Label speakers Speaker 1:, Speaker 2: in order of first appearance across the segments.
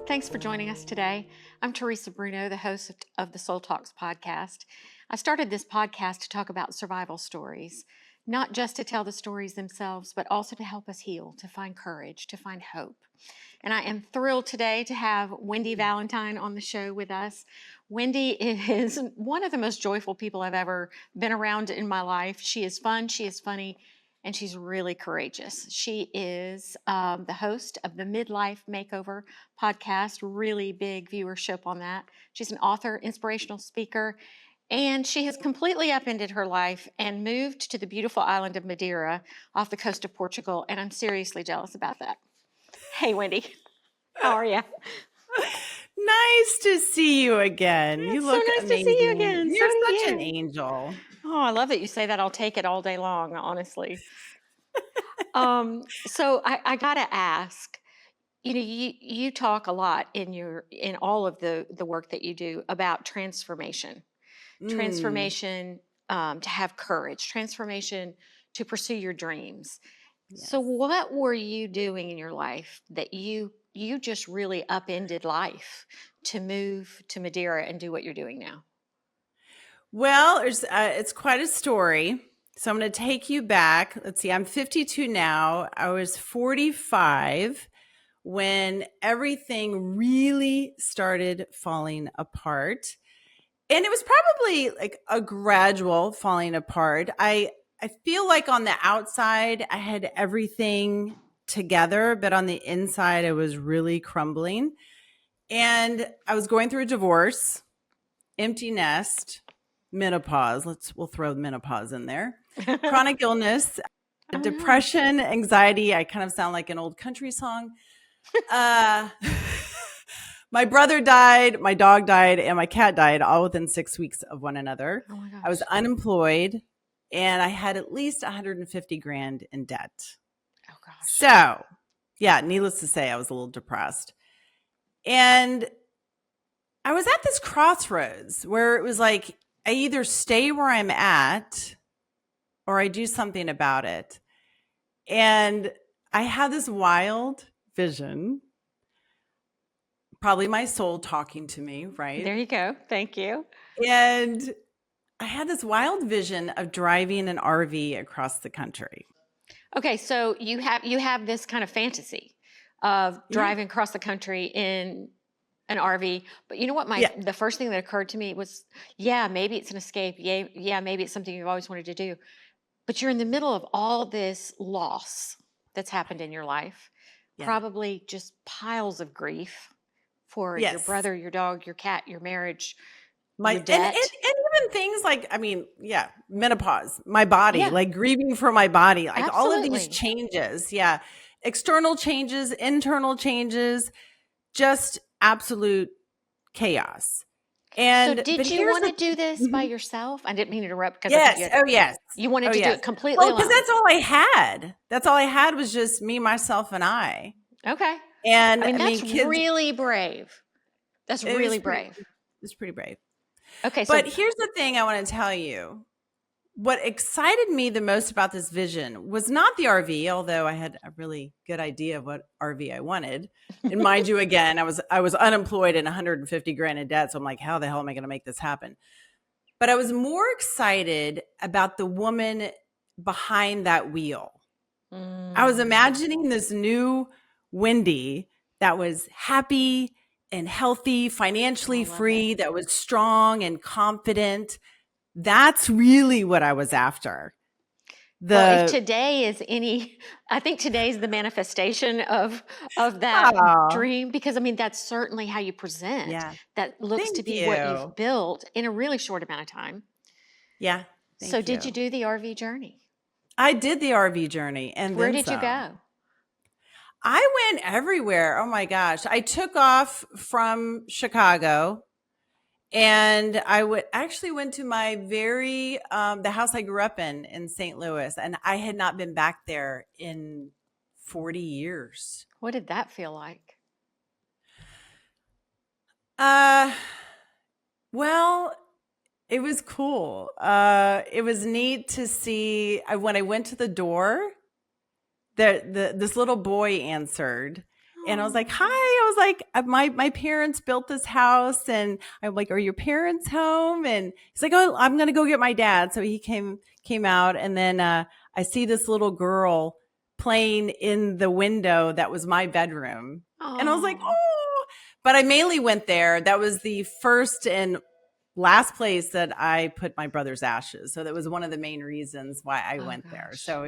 Speaker 1: Thanks for joining us today. I'm Teresa Bruno, the host of the Soul Talks podcast. I started this podcast to talk about survival stories, not just to tell the stories themselves, but also to help us heal, to find courage, to find hope. And I am thrilled today to have Wendy Valentine on the show with us. Wendy is one of the most joyful people I've ever been around in my life. She is fun, she is funny, and she's really courageous. She is the host of the Midlife Makeover podcast, really big viewership on that. She's an author, inspirational speaker, and she has completely upended her life and moved to the beautiful island of Madeira off the coast of Portugal, and I'm seriously jealous about that. Hey, Wendy, how are you?
Speaker 2: Nice to see you again.
Speaker 1: It's
Speaker 2: You look
Speaker 1: so nice
Speaker 2: amazing.
Speaker 1: to see you again.
Speaker 2: You're
Speaker 1: So do
Speaker 2: such an
Speaker 1: you.
Speaker 2: angel.
Speaker 1: Oh, I love that you say that. I'll take it all day long, honestly. So I gotta ask, you talk a lot in all of the work that you do about transformation, transformation to have courage, transformation to pursue your dreams. So
Speaker 2: Yes.
Speaker 1: what were you doing in your life that you just really upended life to move to Madeira and do what you're doing now?
Speaker 2: Well, it's quite a story. So I'm going to take you back. Let's see. I'm 52 now. I was 45 when everything really started falling apart. And it was probably like a gradual falling apart. I feel like on the outside, I had everything together, but on the inside, I was really crumbling. And I was going through a divorce, empty nest, menopause. We'll throw menopause in there. Chronic illness, depression, anxiety. I kind of sound like an old country song. My brother died, my dog died, and my cat died all within 6 weeks of one another.
Speaker 1: Oh my gosh.
Speaker 2: I was unemployed, and I had at least 150 grand in debt.
Speaker 1: Oh gosh.
Speaker 2: So, yeah, needless to say, I was a little depressed. And I was at this crossroads where it was like, I either stay where I'm at or I do something about it. And I had this wild vision, probably my soul talking to me, right?
Speaker 1: There you go. Thank you.
Speaker 2: And I had this wild vision of driving an RV across the country.
Speaker 1: Okay, so you have this kind of fantasy of driving across the country in an RV, but you know what? The first thing that occurred to me was, maybe it's an escape. Yeah, maybe it's something you've always wanted to do. But you're in the middle of all this loss that's happened in your life, probably just piles of grief for your brother, your dog, your cat, your marriage, your debt.
Speaker 2: And even things like, menopause, my body, like grieving for my body, like all of these changes. Yeah. External changes, internal changes, just absolute chaos. And
Speaker 1: so did you want to do this by yourself? I didn't mean to interrupt.
Speaker 2: Yes.
Speaker 1: You wanted to do it completely alone.
Speaker 2: Because that's all I had. That's all I had was just me, myself, and I.
Speaker 1: Okay.
Speaker 2: And
Speaker 1: that's
Speaker 2: kids,
Speaker 1: really brave. That's really brave.
Speaker 2: It's pretty brave.
Speaker 1: Okay.
Speaker 2: But here's the thing I want to tell you. What excited me the most about this vision was not the RV, although I had a really good idea of what RV I wanted. And mind you, again, I was unemployed and 150 grand in debt. So I'm like, how the hell am I going to make this happen? But I was more excited about the woman behind that wheel. I was imagining this new Wendy that was happy and healthy, financially free, that was strong and confident. That's really what I was after.
Speaker 1: Well, if today is I think today's the manifestation of that dream, because that's certainly how you present.
Speaker 2: Yeah.
Speaker 1: That looks to be what you've built in a really short amount of time.
Speaker 2: Yeah.
Speaker 1: So did you do the RV journey?
Speaker 2: I did the RV journey. And
Speaker 1: where did you go?
Speaker 2: I went everywhere. Oh my gosh. I took off from Chicago. And I went to my the house I grew up in St. Louis, and I had not been back there in 40 years.
Speaker 1: What did that feel like?
Speaker 2: Well, it was cool. It was neat to see when I went to the door, this little boy answered. And I was like, hi. I was like, my parents built this house. And I'm like, are your parents home? And he's like, oh, I'm going to go get my dad. So he came out. And then I see this little girl playing in the window that was my bedroom. And I was like,
Speaker 1: Oh,
Speaker 2: oh, but I mainly went there. That was the first and last place that I put my brother's ashes. So that was one of the main reasons why I
Speaker 1: oh
Speaker 2: went there.
Speaker 1: gosh.
Speaker 2: So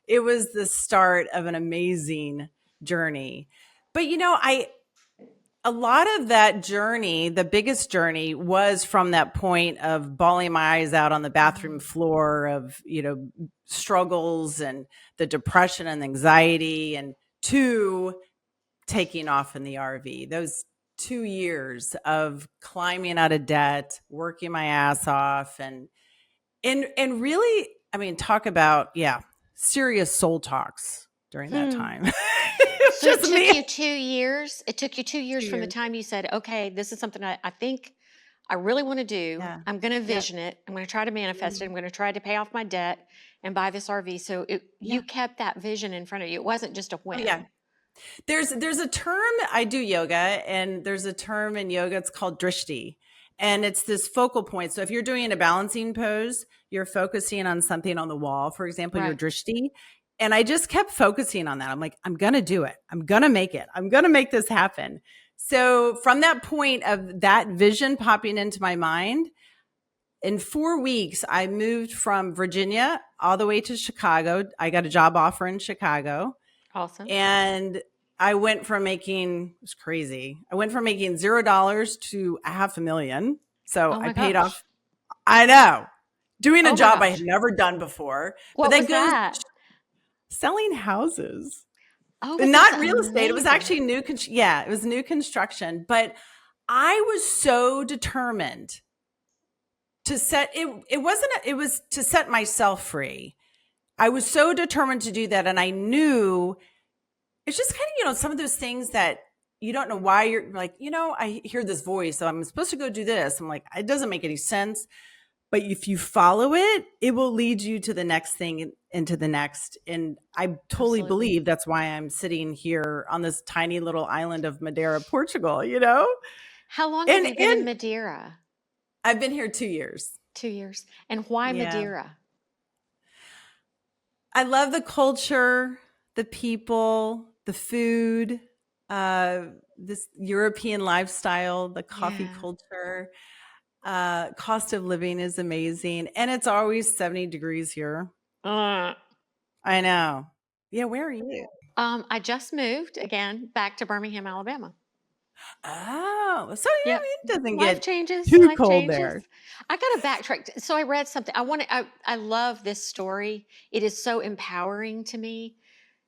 Speaker 2: it was the start of an amazing journey. But a lot of that journey, the biggest journey was from that point of bawling my eyes out on the bathroom floor of, struggles and the depression and anxiety, and to taking off in the RV. Those 2 years of climbing out of debt, working my ass off, and really, I mean, talk about serious soul talks during that
Speaker 1: Hmm.
Speaker 2: time.
Speaker 1: So it
Speaker 2: Just
Speaker 1: took
Speaker 2: me.
Speaker 1: you 2 years. It took you 2 years from the
Speaker 2: 2 years.
Speaker 1: time you said, okay, this is something I think I really want to do.
Speaker 2: Yeah.
Speaker 1: I'm going to
Speaker 2: Yep.
Speaker 1: vision it. I'm going to try to manifest it.
Speaker 2: Mhm.
Speaker 1: I'm going to try to pay off my debt and buy this RV. So
Speaker 2: Yeah.
Speaker 1: you kept that vision in front of you. It wasn't just a
Speaker 2: Oh yeah.
Speaker 1: whim.
Speaker 2: There's a term, I do yoga, and there's a term in yoga, it's called drishti. And it's this focal point. So if you're doing a balancing pose, you're focusing on something on the wall, for example, your
Speaker 1: Right.
Speaker 2: drishti. And I just kept focusing on that. I'm like, I'm going to do it. I'm going to make it. I'm going to make this happen. So from that point of that vision popping into my mind, in 4 weeks, I moved from Virginia all the way to Chicago. I got a job offer in Chicago.
Speaker 1: Awesome.
Speaker 2: And I went from making, it was crazy. I went from making $0 to $500,000. So
Speaker 1: Oh
Speaker 2: I
Speaker 1: my
Speaker 2: paid
Speaker 1: gosh.
Speaker 2: off, I know, doing a
Speaker 1: Oh my
Speaker 2: job I had
Speaker 1: gosh.
Speaker 2: never done before. But
Speaker 1: What
Speaker 2: that
Speaker 1: was
Speaker 2: goes
Speaker 1: that?
Speaker 2: selling houses.
Speaker 1: Oh,
Speaker 2: And
Speaker 1: but that's
Speaker 2: not real estate. It was
Speaker 1: amazing.
Speaker 2: actually it was new construction. But I was so determined to set it wasn't it was to set myself free. I was so determined to do that. And I knew it's just kind of, some of those things that you don't know why you're like, I hear this voice, so I'm supposed to go do this. I'm like, it doesn't make any sense. But if you follow it, it will lead you to the next thing and to the next. And I totally
Speaker 1: Absolutely.
Speaker 2: believe that's why I'm sitting here on this tiny little island of Madeira, Portugal,
Speaker 1: How long have
Speaker 2: And
Speaker 1: you been in Madeira?
Speaker 2: I've been here 2 years.
Speaker 1: 2 years. And why
Speaker 2: Yeah.
Speaker 1: Madeira?
Speaker 2: I love the culture, the people, the food, this European lifestyle, the coffee
Speaker 1: Yeah.
Speaker 2: culture. Cost of living is amazing. And it's always 70 degrees here.
Speaker 1: Uh,
Speaker 2: I know. Yeah, where are you?
Speaker 1: I just moved again back to Birmingham, Alabama.
Speaker 2: Oh, so
Speaker 1: Yep.
Speaker 2: it doesn't
Speaker 1: Life
Speaker 2: get
Speaker 1: changes.
Speaker 2: too
Speaker 1: Life
Speaker 2: cold
Speaker 1: changes.
Speaker 2: there.
Speaker 1: I got to backtrack. So I read something. I love this story. It is so empowering to me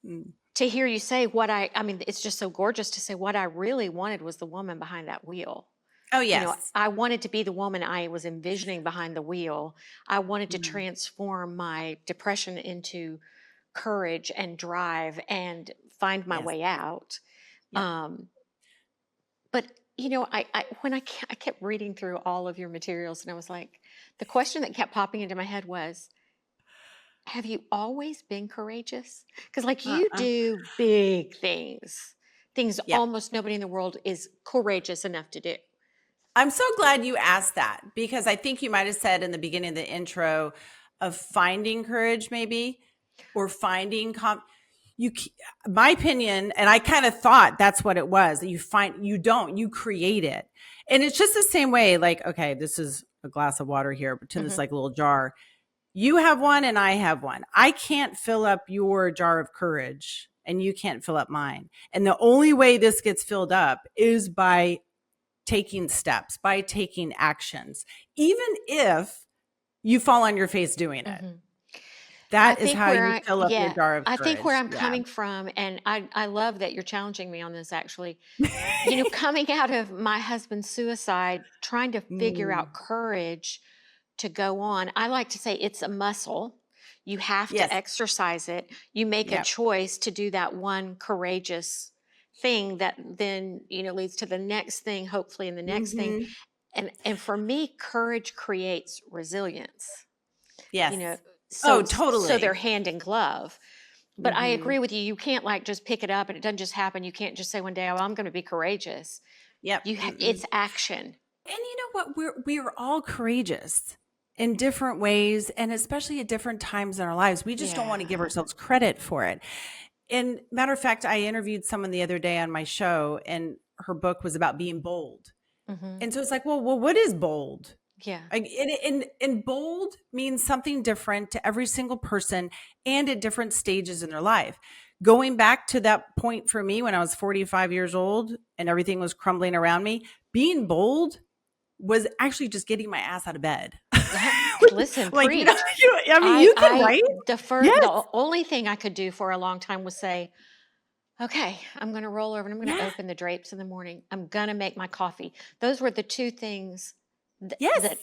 Speaker 2: Mm.
Speaker 1: to hear you say I mean, it's just so gorgeous to say what I really wanted was the woman behind that wheel.
Speaker 2: Oh, yes.
Speaker 1: I wanted to be the woman I was envisioning behind the wheel. I wanted to
Speaker 2: Mm.
Speaker 1: transform my depression into courage and drive and find my
Speaker 2: Yes.
Speaker 1: way out.
Speaker 2: Yeah.
Speaker 1: But I kept reading through all of your materials, and I was like, the question that kept popping into my head was, have you always been courageous? Because like you
Speaker 2: Uh-uh.
Speaker 1: do big things
Speaker 2: Yeah.
Speaker 1: almost nobody in the world is courageous enough to do.
Speaker 2: I'm so glad you asked that, because I think you might have said in the beginning of the intro of finding courage, maybe, or finding my opinion, and I kind of thought that's what it was, that you create it. And it's just the same way, like, okay, this is a glass of water here, pretend this is
Speaker 1: Mhm.
Speaker 2: like a little jar. You have one and I have one. I can't fill up your jar of courage and you can't fill up mine. And the only way this gets filled up is by taking steps, by taking actions, even if you fall on your face doing it.
Speaker 1: Mhm.
Speaker 2: That is how you fill up your
Speaker 1: Yeah,
Speaker 2: jar of
Speaker 1: I think where
Speaker 2: courage.
Speaker 1: I'm
Speaker 2: Yeah.
Speaker 1: coming from, and I love that you're challenging me on this actually. Coming out of my husband's suicide, trying to figure
Speaker 2: Mm,
Speaker 1: out courage to go on. I like to say it's a muscle. You have to
Speaker 2: yes.
Speaker 1: exercise it. You make a
Speaker 2: Yep.
Speaker 1: choice to do that one courageous thing that then, leads to the next thing, hopefully, and the next thing.
Speaker 2: Mhm.
Speaker 1: And for me, courage creates resilience.
Speaker 2: Yes.
Speaker 1: You know,
Speaker 2: Oh,
Speaker 1: so they're
Speaker 2: totally.
Speaker 1: hand in glove. But I agree with you. You can't like just pick it up and it doesn't just happen. You can't just say one day, oh, I'm going to be courageous.
Speaker 2: Yep.
Speaker 1: It's action.
Speaker 2: And you know what? We're all courageous in different ways, and especially at different times in our lives. We just don't want to give ourselves credit for it. And matter of fact, I interviewed someone the other day on my show, and her book was about being bold. And so it's like, well, what is bold?
Speaker 1: Yeah.
Speaker 2: And bold means something different to every single person and at different stages in their life. Going back to that point for me when I was 45 years old and everything was crumbling around me, being bold was actually just getting my ass out of bed.
Speaker 1: Listen,
Speaker 2: like,
Speaker 1: preach.
Speaker 2: You can write.
Speaker 1: The only thing I could do for a long time was say, okay, I'm going to roll over and I'm going to open the drapes in the morning. I'm going to make my coffee. Those were the two things that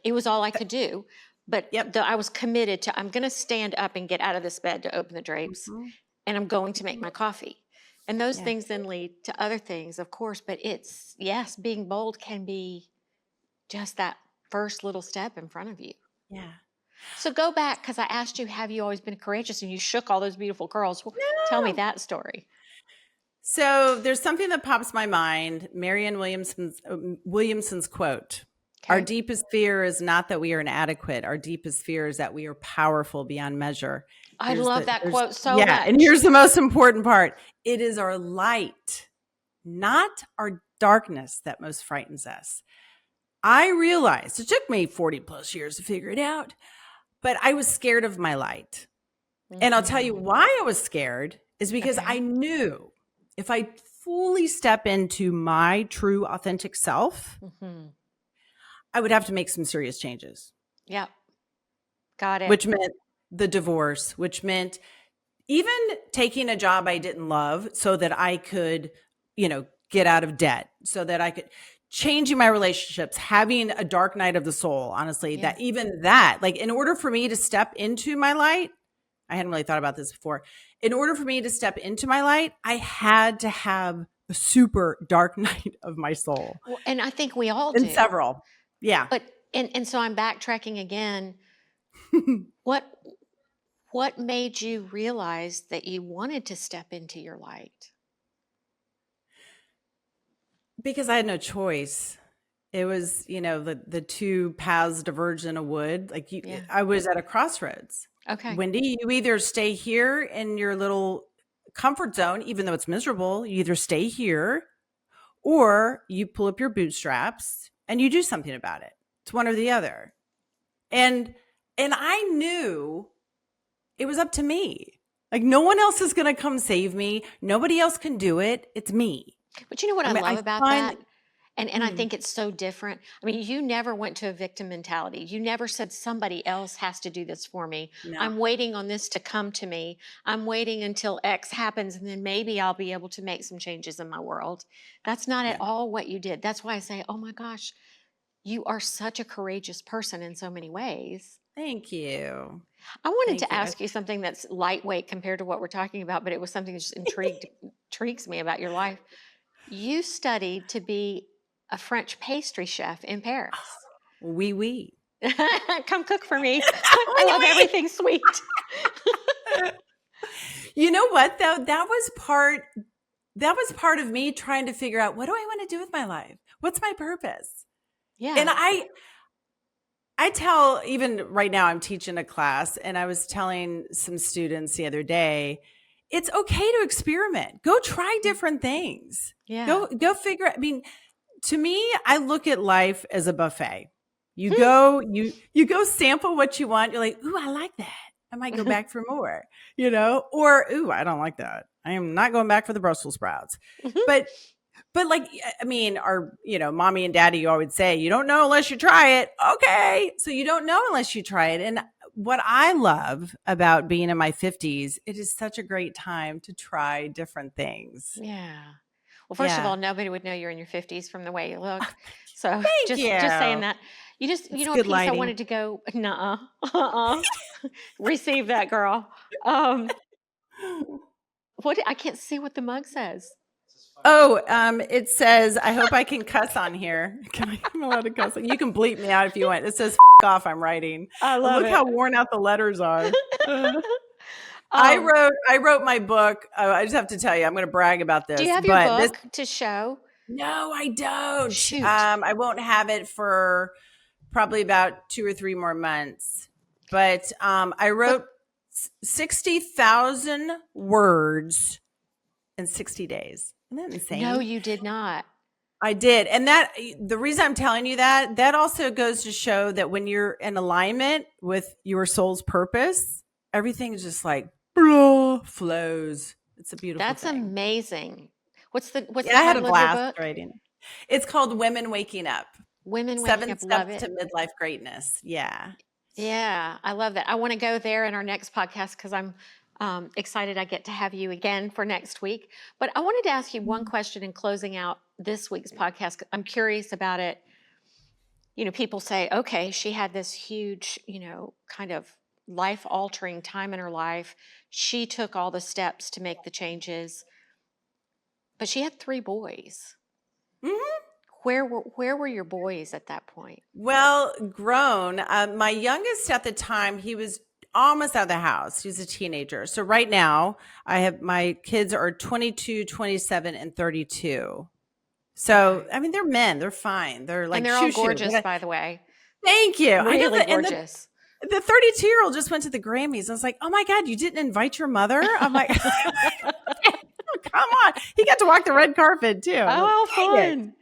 Speaker 1: it was all I could do. But I was committed to, I'm going to stand up and get out of this bed to open the drapes and I'm going to make my coffee. And those things then lead to other things, of course. But being bold can be just that first little step in front of you.
Speaker 2: Yeah.
Speaker 1: So go back, because I asked you, have you always been courageous? And you shook all those beautiful curls. Well, tell me that story.
Speaker 2: So there's something that pops my mind. Marianne Williamson's quote. Okay. Our deepest fear is not that we are inadequate. Our deepest fear is that we are powerful beyond measure.
Speaker 1: I love that quote so much.
Speaker 2: And here's the most important part. It is our light, not our darkness, that most frightens us. I realized it took me 40 plus years to figure it out, but I was scared of my light. And I'll tell you why I was scared is because I knew if I fully step into my true authentic self, I would have to make some serious changes.
Speaker 1: Yep. Got it.
Speaker 2: Which meant the divorce, which meant even taking a job I didn't love so that I could, get out of debt, so that I could changing my relationships, having a dark night of the soul, honestly, that like in order for me to step into my light, I hadn't really thought about this before. In order for me to step into my light, I had to have a super dark night of my soul.
Speaker 1: Well, and I think we all do.
Speaker 2: And several. Yeah.
Speaker 1: But, and so I'm backtracking again. What made you realize that you wanted to step into your light?
Speaker 2: Because I had no choice. It was, the two paths diverged in a wood. Like I was at a crossroads.
Speaker 1: Okay.
Speaker 2: Wendy, you either stay here in your little comfort zone, even though it's miserable, you either stay here or you pull up your bootstraps and you do something about it. It's one or the other. And I knew it was up to me. Like no one else is going to come save me. Nobody else can do it. It's me.
Speaker 1: But you know what I love about that? And I think it's so different. I mean, you never went to a victim mentality. You never said somebody else has to do this for me. No. I'm waiting on this to come to me. I'm waiting until X happens and then maybe I'll be able to make some changes in my world. That's not at all what you did. That's why I say, oh my gosh, you are such a courageous person in so many ways.
Speaker 2: Thank you.
Speaker 1: I wanted to ask you something that's lightweight compared to what we're talking about, but it was something that just intrigues me about your life. You studied to be a French pastry chef in Paris.
Speaker 2: Oui.
Speaker 1: Come cook for me. I love everything sweet.
Speaker 2: You know what though? That was part of me trying to figure out, what do I want to do with my life? What's my purpose?
Speaker 1: Yeah.
Speaker 2: And I tell, even right now I'm teaching a class and I was telling some students the other day, it's okay to experiment. Go try different things.
Speaker 1: Yeah.
Speaker 2: Go figure out. I mean, to me, I look at life as a buffet. You go sample what you want. You're like, ooh, I like that. I might go back for more, or, ooh, I don't like that. I am not going back for the Brussels sprouts. But like, I mean, our, mommy and daddy always say, you don't know unless you try it. Okay. So you don't know unless you try it. And what I love about being in my 50s, it is such a great time to try different things.
Speaker 1: Yeah. Well, first of all, nobody would know you're in your 50s from the way you look. So just
Speaker 2: you.
Speaker 1: Saying that. You just, a piece lighting. I wanted to go, receive that, girl. I can't see what the mug says.
Speaker 2: Oh, it says, I hope I can cuss on here. I'm allowed to cuss. You can bleep me out if you want. It says, off, I'm writing.
Speaker 1: I love
Speaker 2: it. Look how worn out the letters are.
Speaker 1: Um,
Speaker 2: I wrote my book. I just have to tell you, I'm going to brag about
Speaker 1: do you
Speaker 2: this,
Speaker 1: have your
Speaker 2: but this,
Speaker 1: book to show?
Speaker 2: no, I don't.
Speaker 1: Shoot.
Speaker 2: I won't have it for probably about 2 or 3 more months. But I
Speaker 1: But
Speaker 2: wrote 60,000 words in 60 days. Isn't that
Speaker 1: no,
Speaker 2: insane?
Speaker 1: you did not.
Speaker 2: I did. And that the reason I'm telling you that also goes to show that when you're in alignment with your soul's purpose, everything is just like blah, flows. It's a beautiful
Speaker 1: That's
Speaker 2: thing.
Speaker 1: amazing. What's the
Speaker 2: Yeah, I had a
Speaker 1: title of your
Speaker 2: blast
Speaker 1: book?
Speaker 2: writing. It's called Women Waking Up.
Speaker 1: Women Waking
Speaker 2: 7
Speaker 1: Up. Love
Speaker 2: Steps
Speaker 1: it.
Speaker 2: to Midlife Greatness. Yeah.
Speaker 1: Yeah, I love that. I want to go there in our next podcast because I'm excited I get to have you again for next week. But I wanted to ask you one question in closing out this week's podcast. I'm curious about it. People say, okay, she had this huge, kind of life altering time in her life. She took all the steps to make the changes, but she had 3 boys.
Speaker 2: Mhm.
Speaker 1: Where were your boys at that point?
Speaker 2: Well, grown. My youngest at the time, he was almost out of the house. He was a teenager. So right now, I have my kids are 22, 27, and 32. So,
Speaker 1: Okay.
Speaker 2: I mean, they're men. They're fine. They're
Speaker 1: And
Speaker 2: like,
Speaker 1: they're all
Speaker 2: shoo, shoo.
Speaker 1: gorgeous, by the way.
Speaker 2: Thank you. I know
Speaker 1: Really
Speaker 2: that. And
Speaker 1: gorgeous.
Speaker 2: the 32-year-old just went to the Grammys. I was like, oh my God, you didn't invite your mother? I'm like, come on. He got to walk the red carpet too. I'm like,
Speaker 1: Oh,
Speaker 2: dang
Speaker 1: fun.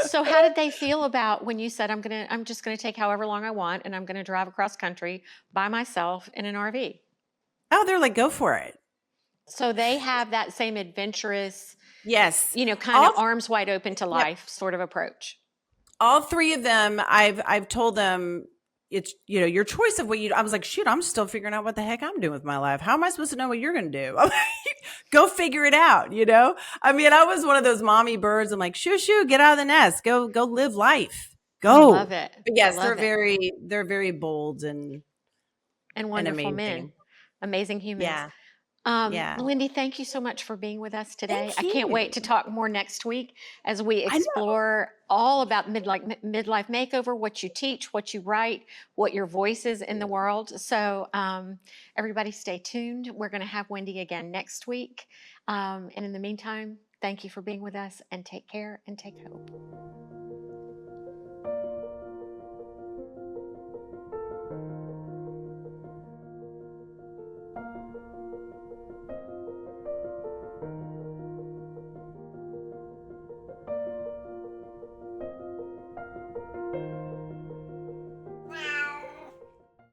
Speaker 1: So how did they feel about when you said I'm just gonna take however long I want and I'm gonna drive across country by myself in an RV?
Speaker 2: Oh, they're like, go for it.
Speaker 1: So they have that same adventurous,
Speaker 2: Yes.
Speaker 1: kind of
Speaker 2: All,
Speaker 1: arms wide open to
Speaker 2: yep.
Speaker 1: life sort of approach.
Speaker 2: All 3 of them, I've told them it's, your choice of what you, I was like, shoot, I'm still figuring out what the heck I'm doing with my life. How am I supposed to know what you're going to do? I'm like, go figure it out. I mean, I was one of those mommy birds. I'm like, shoo, get out of the nest. Go live life.
Speaker 1: I
Speaker 2: Go.
Speaker 1: love it.
Speaker 2: But
Speaker 1: I
Speaker 2: yes,
Speaker 1: love it.
Speaker 2: they're very bold and
Speaker 1: And wonderful men,
Speaker 2: amazing.
Speaker 1: amazing humans.
Speaker 2: Yeah. Yeah.
Speaker 1: Wendy, thank you so much for being with us today.
Speaker 2: Thank
Speaker 1: I can't
Speaker 2: you.
Speaker 1: wait to talk more next week as we
Speaker 2: I know.
Speaker 1: explore all about midlife makeover, what you teach, what you write, what your voice is in the world. So everybody stay tuned. We're going to have Wendy again next week. And in the meantime, thank you for being with us and take care and take hope.